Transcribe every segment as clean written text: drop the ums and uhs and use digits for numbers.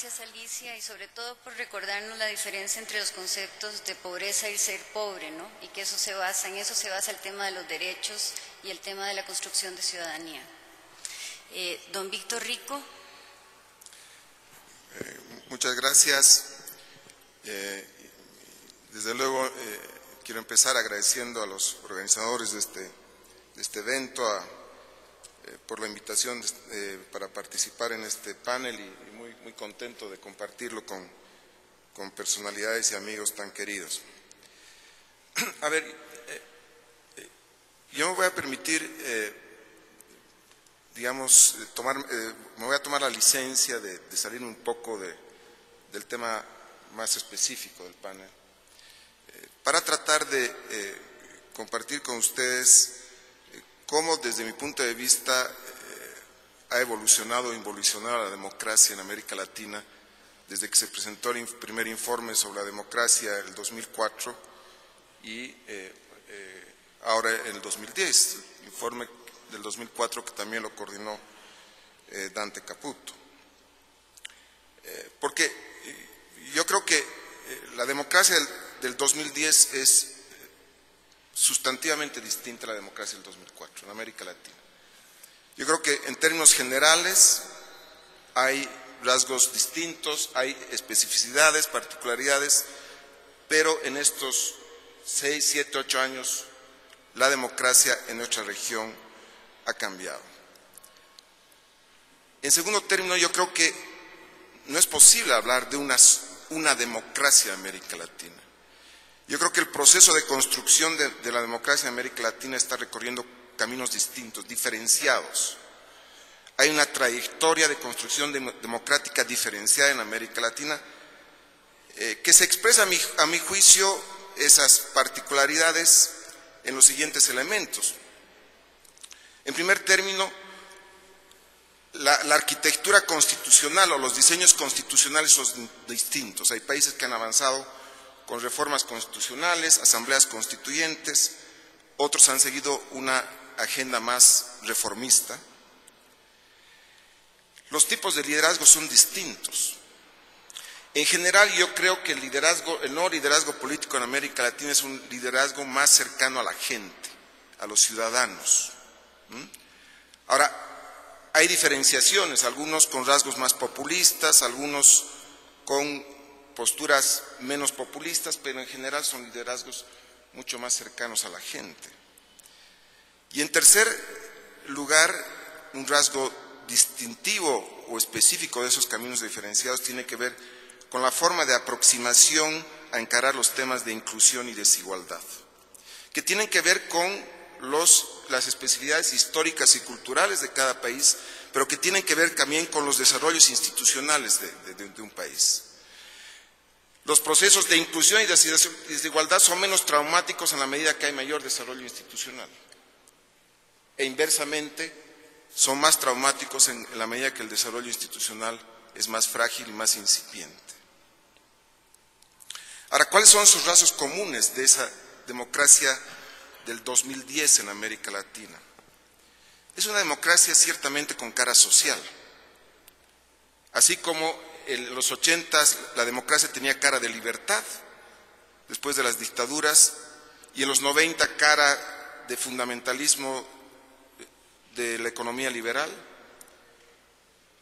Gracias, Alicia, y sobre todo por recordarnos la diferencia entre los conceptos de pobreza y ser pobre, ¿no? Y que en eso se basa el tema de los derechos y el tema de la construcción de ciudadanía. Don Víctor Rico. Muchas gracias. Desde luego, quiero empezar agradeciendo a los organizadores de este evento, por la invitación para participar en este panel y muy contento de compartirlo con personalidades y amigos tan queridos. A ver, yo me voy a permitir, digamos, me voy a tomar la licencia de salir un poco del tema más específico del panel, para tratar de compartir con ustedes cómo desde mi punto de vista ha evolucionado o involucionado la democracia en América Latina desde que se presentó el primer informe sobre la democracia en el 2004 y ahora en el 2010, el informe del 2004 que también lo coordinó Dante Caputo. Porque yo creo que la democracia del 2010 es sustantivamente distinta a la democracia del 2004 en América Latina. Yo creo que en términos generales hay rasgos distintos, hay especificidades, particularidades, pero en estos 6, 7, 8 años la democracia en nuestra región ha cambiado. En segundo término, yo creo que no es posible hablar de una democracia en América Latina. Yo creo que el proceso de construcción de la democracia en América Latina está recorriendo caminos distintos, diferenciados. Hay una trayectoria de construcción democrática diferenciada en América Latina que se expresa a mi juicio esas particularidades en los siguientes elementos. En primer término, la arquitectura constitucional o los diseños constitucionales son distintos. Hay países que han avanzado con reformas constitucionales, asambleas constituyentes, otros han seguido una agenda más reformista. Los tipos de liderazgo son distintos. En general, yo creo que el nuevo liderazgo político en América Latina es un liderazgo más cercano a la gente, a los ciudadanos. Ahora, hay diferenciaciones, algunos con rasgos más populistas, algunos con posturas menos populistas, pero en general son liderazgos mucho más cercanos a la gente. Y en tercer lugar, un rasgo distintivo o específico de esos caminos diferenciados tiene que ver con la forma de aproximación a encarar los temas de inclusión y desigualdad, que tienen que ver con las especificidades históricas y culturales de cada país, pero que tienen que ver también con los desarrollos institucionales de un país. Los procesos de inclusión y desigualdad son menos traumáticos en la medida que hay mayor desarrollo institucional. E inversamente, son más traumáticos en la medida que el desarrollo institucional es más frágil y más incipiente. Ahora, ¿cuáles son sus rasgos comunes de esa democracia del 2010 en América Latina? Es una democracia ciertamente con cara social. Así como en los 80s la democracia tenía cara de libertad, después de las dictaduras, y en los 90 cara de fundamentalismo de la economía liberal.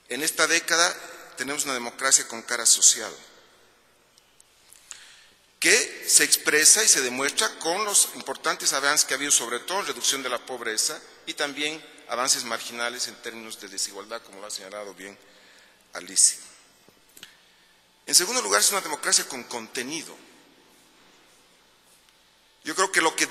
En esta década tenemos una democracia con cara social, que se expresa y se demuestra con los importantes avances que ha habido, sobre todo en reducción de la pobreza y también avances marginales en términos de desigualdad, como lo ha señalado bien Alicia. En segundo lugar, es una democracia con contenido. Yo creo que lo que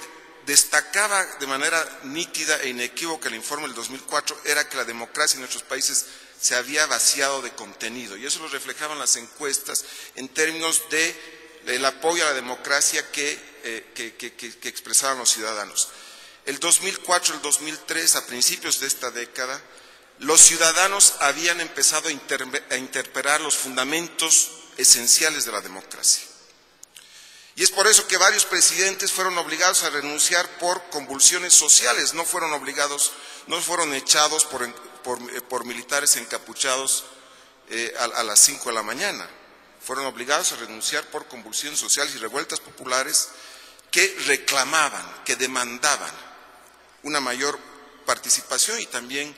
destacaba de manera nítida e inequívoca el informe del 2004 era que la democracia en nuestros países se había vaciado de contenido, y eso lo reflejaban las encuestas en términos del apoyo a la democracia que expresaban los ciudadanos. El 2004, el 2003, a principios de esta década, los ciudadanos habían empezado a interpelar los fundamentos esenciales de la democracia. Y es por eso que varios presidentes fueron obligados a renunciar por convulsiones sociales, no fueron echados por militares encapuchados a las 5 de la mañana. Fueron obligados a renunciar por convulsiones sociales y revueltas populares que reclamaban, que demandaban una mayor participación y también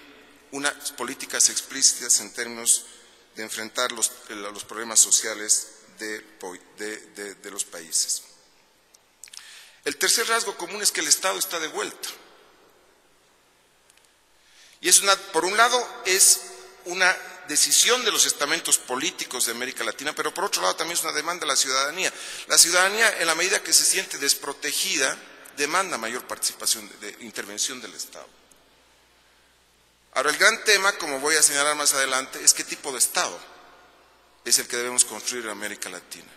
unas políticas explícitas en términos de enfrentar los problemas sociales de los países. El tercer rasgo común es que el Estado está de vuelta. Y por un lado es una decisión de los estamentos políticos de América Latina, pero por otro lado también es una demanda de la ciudadanía. La ciudadanía, en la medida que se siente desprotegida, demanda mayor participación, de intervención del Estado. Ahora, el gran tema, como voy a señalar más adelante, es qué tipo de Estado es el que debemos construir en América Latina.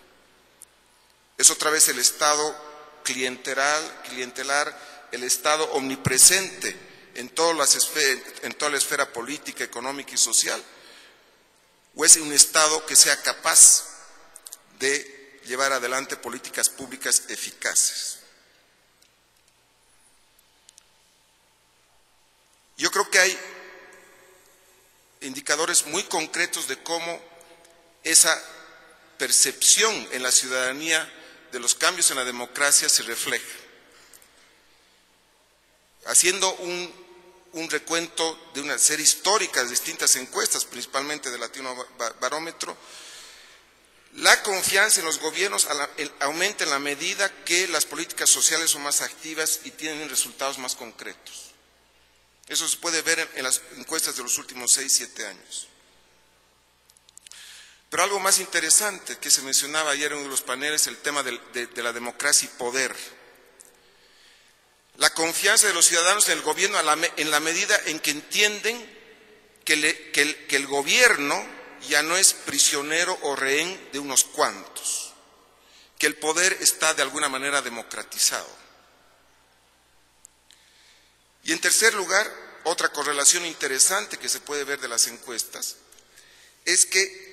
Es otra vez el Estado clientelar, el Estado omnipresente en toda la esfera política, económica y social, o es un Estado que sea capaz de llevar adelante políticas públicas eficaces. Yo creo que hay indicadores muy concretos de cómo esa percepción en la ciudadanía de los cambios en la democracia se refleja. Haciendo un recuento de una serie histórica de distintas encuestas, principalmente de Latino Barómetro, la confianza en los gobiernos aumenta en la medida que las políticas sociales son más activas y tienen resultados más concretos. Eso se puede ver en las encuestas de los últimos 6-7 años. Pero algo más interesante que se mencionaba ayer en uno de los paneles, el tema de la democracia y poder. La confianza de los ciudadanos en el gobierno en la medida en que entienden que el gobierno ya no es prisionero o rehén de unos cuantos, que el poder está de alguna manera democratizado. Y en tercer lugar, otra correlación interesante que se puede ver de las encuestas es que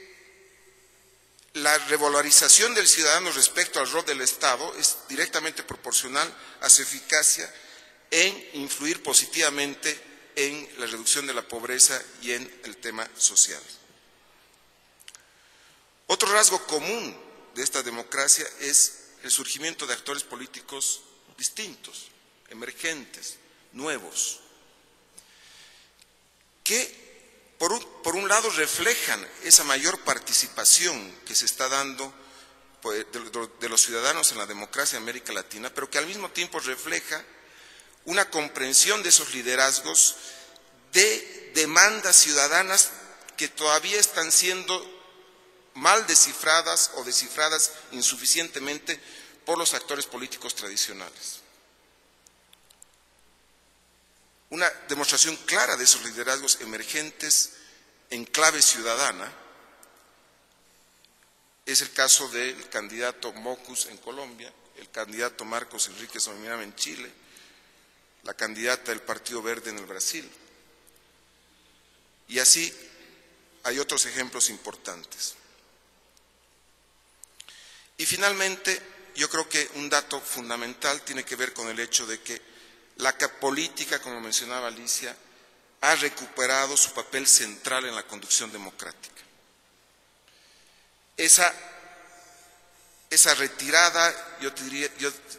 la revalorización del ciudadano respecto al rol del Estado es directamente proporcional a su eficacia en influir positivamente en la reducción de la pobreza y en el tema social. Otro rasgo común de esta democracia es el surgimiento de actores políticos distintos, emergentes, nuevos, que por un lado reflejan esa mayor participación que se está dando de los ciudadanos en la democracia de América Latina, pero que al mismo tiempo refleja una comprensión de esos liderazgos de demandas ciudadanas que todavía están siendo mal descifradas o descifradas insuficientemente por los actores políticos tradicionales. Una demostración clara de esos liderazgos emergentes en clave ciudadana es el caso del candidato Mockus en Colombia, el candidato Marcos Enrique Sominami en Chile, la candidata del Partido Verde en el Brasil. Y así hay otros ejemplos importantes. Y finalmente, yo creo que un dato fundamental tiene que ver con el hecho de que la política, como mencionaba Alicia, ha recuperado su papel central en la conducción democrática. Esa retirada, yo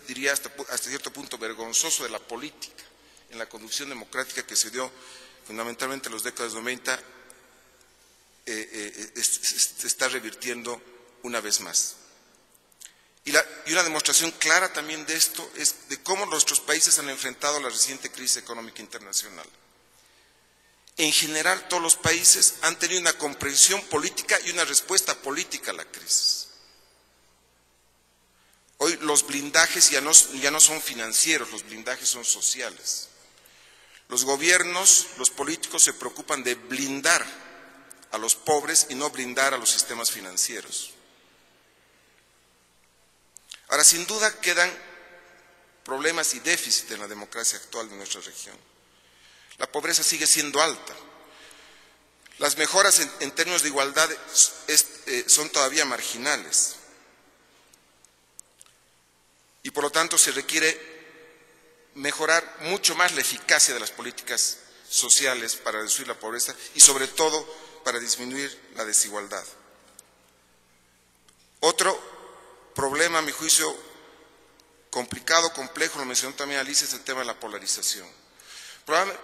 diría hasta cierto punto vergonzoso de la política en la conducción democrática que se dio fundamentalmente en las décadas 90, se está revirtiendo una vez más. Y una demostración clara también de esto es de cómo nuestros países han enfrentado la reciente crisis económica internacional. En general, todos los países han tenido una comprensión política y una respuesta política a la crisis. Hoy los blindajes ya no son financieros, los blindajes son sociales. Los gobiernos, los políticos se preocupan de blindar a los pobres y no blindar a los sistemas financieros. Ahora, sin duda quedan problemas y déficits en la democracia actual de nuestra región. La pobreza sigue siendo alta. Las mejoras en términos de igualdad son todavía marginales. Y por lo tanto se requiere mejorar mucho más la eficacia de las políticas sociales para reducir la pobreza y sobre todo para disminuir la desigualdad. Otro problema, a mi juicio, complicado, complejo, lo mencionó también Alicia, es el tema de la polarización.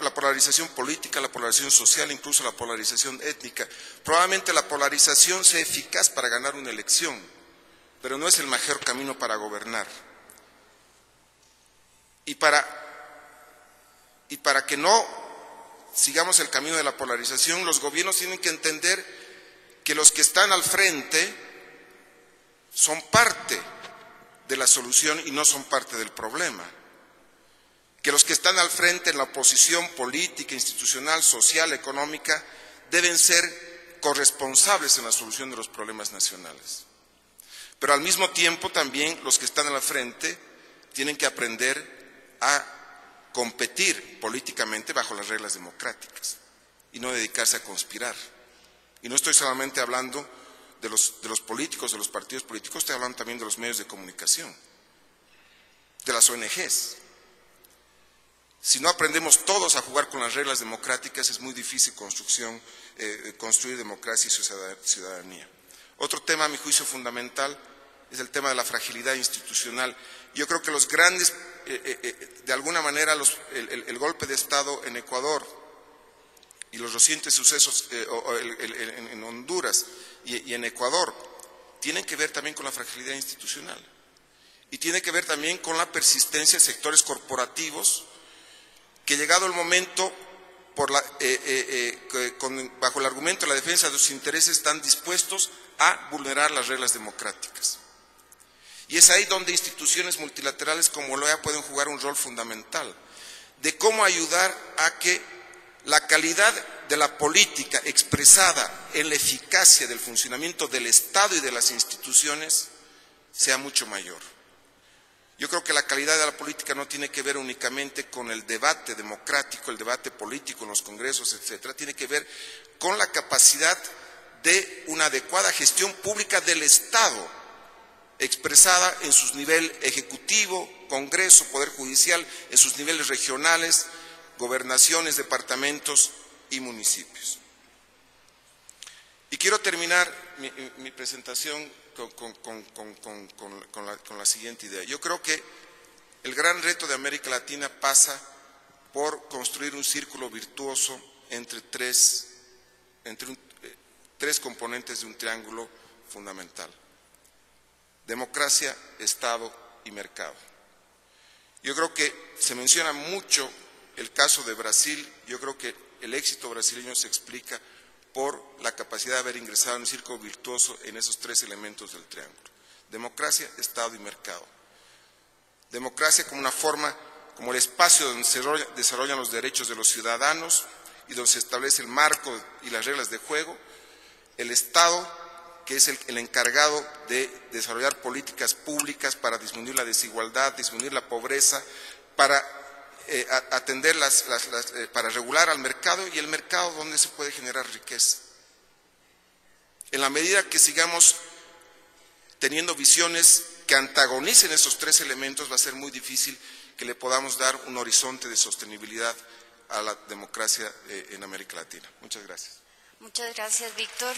La polarización política, la polarización social, incluso la polarización étnica. Probablemente la polarización sea eficaz para ganar una elección, pero no es el mejor camino para gobernar. Y para que no sigamos el camino de la polarización, los gobiernos tienen que entender que los que están al frente son parte de la solución y no son parte del problema. Que los que están al frente en la oposición política, institucional, social, económica, deben ser corresponsables en la solución de los problemas nacionales. Pero al mismo tiempo también los que están al frente tienen que aprender a competir políticamente bajo las reglas democráticas y no dedicarse a conspirar. Y no estoy solamente hablando de los políticos, de los partidos políticos, estoy hablando también de los medios de comunicación, de las ONGs. Si no aprendemos todos a jugar con las reglas democráticas, es muy difícil construir democracia y ciudadanía. Otro tema, a mi juicio, fundamental es el tema de la fragilidad institucional. Yo creo que los grandes, de alguna manera, el golpe de Estado en Ecuador y los recientes sucesos en Honduras y en Ecuador tienen que ver también con la fragilidad institucional y tiene que ver también con la persistencia de sectores corporativos que, llegado el momento, bajo el argumento de la defensa de sus intereses, están dispuestos a vulnerar las reglas democráticas. Y es ahí donde instituciones multilaterales como la OEA pueden jugar un rol fundamental, de cómo ayudar a que la calidad de la política expresada en la eficacia del funcionamiento del Estado y de las instituciones sea mucho mayor. Yo creo que la calidad de la política no tiene que ver únicamente con el debate democrático, el debate político en los congresos, etcétera. Tiene que ver con la capacidad de una adecuada gestión pública del Estado, expresada en sus niveles ejecutivo, Congreso, Poder Judicial, en sus niveles regionales, gobernaciones, departamentos y municipios. Y quiero terminar mi presentación con la siguiente idea. Yo creo que el gran reto de América Latina pasa por construir un círculo virtuoso entre tres componentes de un triángulo fundamental: democracia, Estado y mercado. Yo creo que se menciona mucho el caso de Brasil. Yo creo que el éxito brasileño se explica por la capacidad de haber ingresado en un círculo virtuoso en esos tres elementos del triángulo: democracia, Estado y mercado. Democracia como una forma, como el espacio donde se desarrollan los derechos de los ciudadanos y donde se establece el marco y las reglas de juego. El Estado, que es el encargado de desarrollar políticas públicas para disminuir la desigualdad, disminuir la pobreza, para atender para regular al mercado, y el mercado donde se puede generar riqueza. En la medida que sigamos teniendo visiones que antagonicen esos tres elementos, va a ser muy difícil que le podamos dar un horizonte de sostenibilidad a la democracia en América Latina. Muchas gracias. Muchas gracias, Víctor.